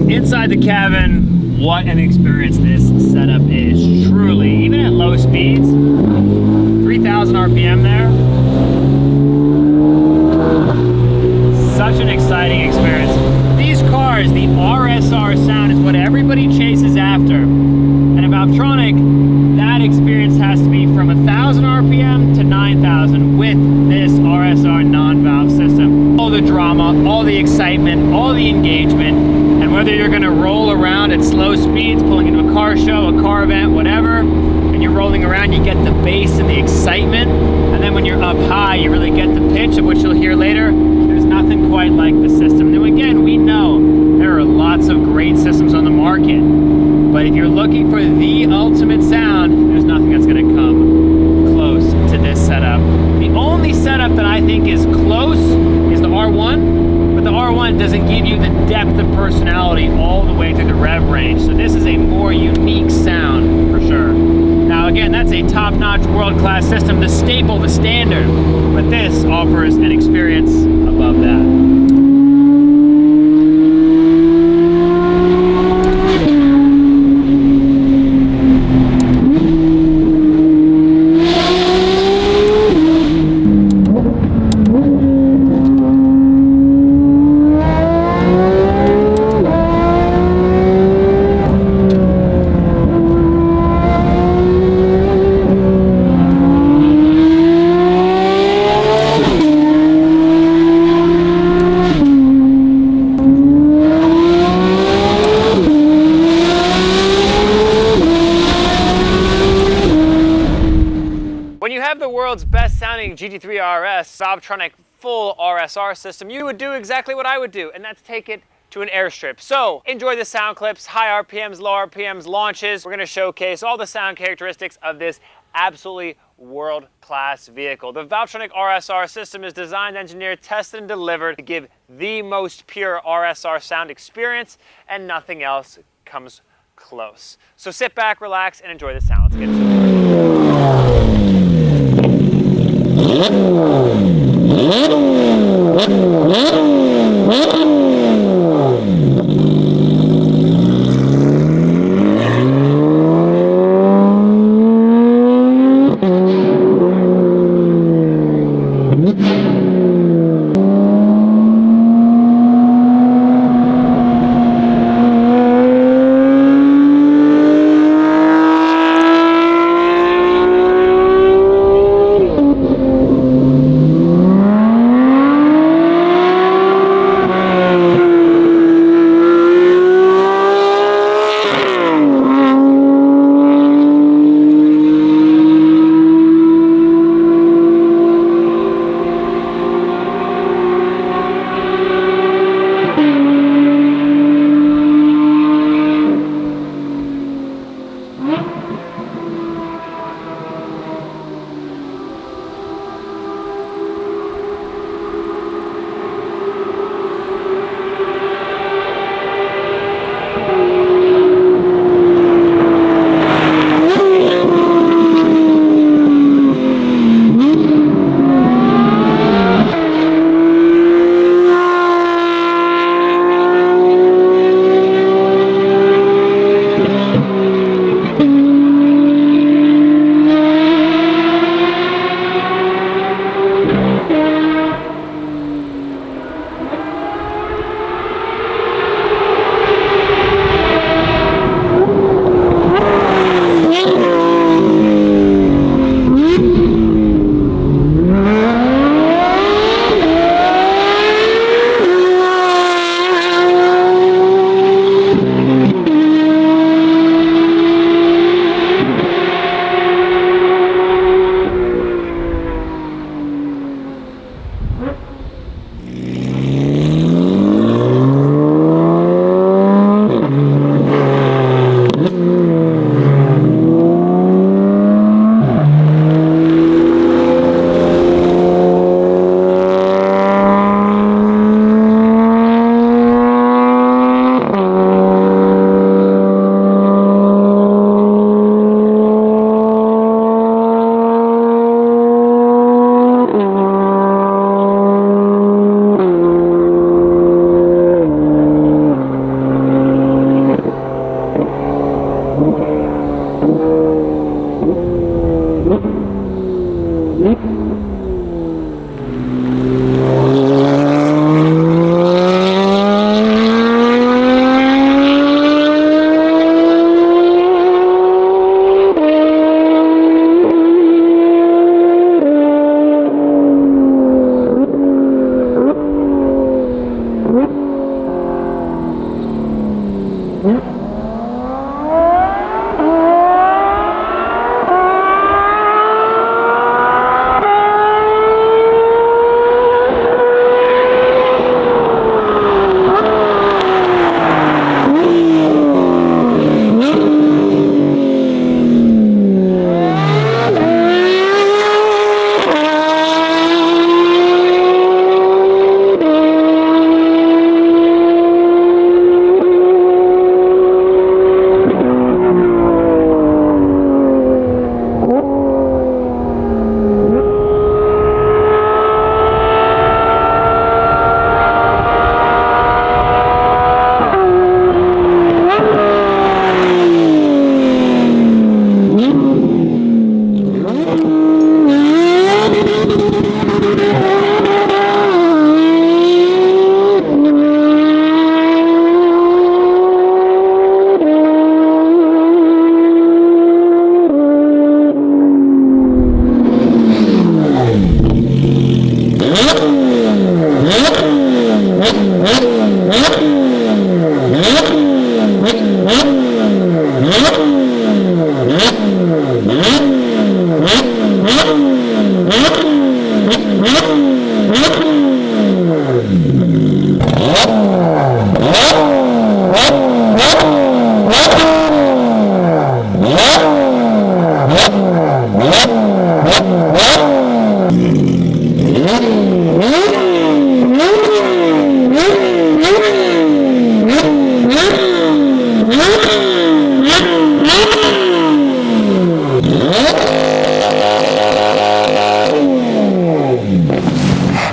Inside the cabin, what an experience this setup is. Truly, even at low speeds, 3,000 RPM there. Such an exciting experience. These cars, the RSR sound is what everybody chases after. And at Valvetronic, that experience has to be from 1,000 RPM to 9,000 with this RSR non-valve system. All the drama, all the excitement, all the engagement. And whether you're gonna roll around at slow speeds, pulling into a car show, a car event, whatever, and you're rolling around, you get the bass and the excitement. And then when you're up high, you really get the pitch, of which you'll hear later. There's nothing quite like the system. Now again, we know there are lots of great systems on the market, but if you're looking for the ultimate sound, there's nothing that's gonna come close to this setup. The only setup that I think is close is the R1, but the R1 doesn't give you the depth of personality all the way through the rev range. So this is a more unique sound for sure. Now again, that's a top-notch world-class system, the staple, the standard, but this offers an experience above that. When you have the world's best sounding GT3RS Valvetronic full RSR system, you would do exactly what I would do, and that's take it to an airstrip. So enjoy the sound clips, high RPMs, low RPMs, launches. We're gonna showcase all the sound characteristics of this absolutely world-class vehicle. The Valvetronic RSR system is designed, engineered, tested, and delivered to give the most pure RSR sound experience, and nothing else comes close. So sit back, relax, and enjoy the sound. Let's get started.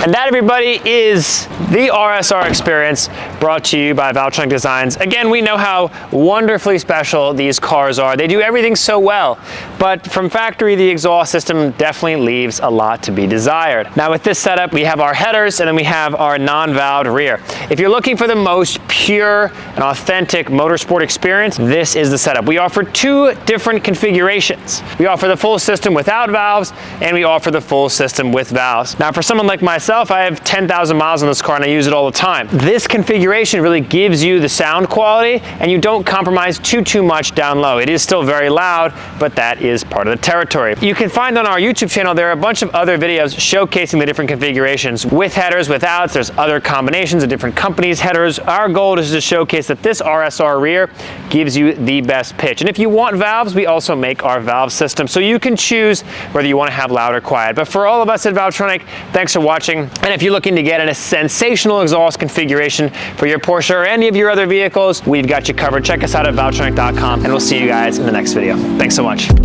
And that, everybody, is the RSR experience brought to you by Valvetronic Designs. Again, we know how wonderfully special these cars are. They do everything so well, but from factory, the exhaust system definitely leaves a lot to be desired. Now with this setup, we have our headers and then we have our non-valved rear. If you're looking for the most pure and authentic motorsport experience, this is the setup. We offer two different configurations. We offer the full system without valves and we offer the full system with valves. Now for someone like myself, I have 10,000 miles on this car and I use it all the time. This configuration really gives you the sound quality and you don't compromise too much down low. It is still very loud, but that is part of the territory. You can find on our YouTube channel, there are a bunch of other videos showcasing the different configurations with headers, without. There's other combinations of different companies' headers. Our goal is to showcase that this RSR rear gives you the best pitch. And if you want valves, we also make our valve system. So you can choose whether you want to have loud or quiet. But for all of us at Valvetronic, thanks for watching. And if you're looking to get a sensational exhaust configuration for your Porsche or any of your other vehicles, we've got you covered. Check us out at valvetronic.com and we'll see you guys in the next video. Thanks so much.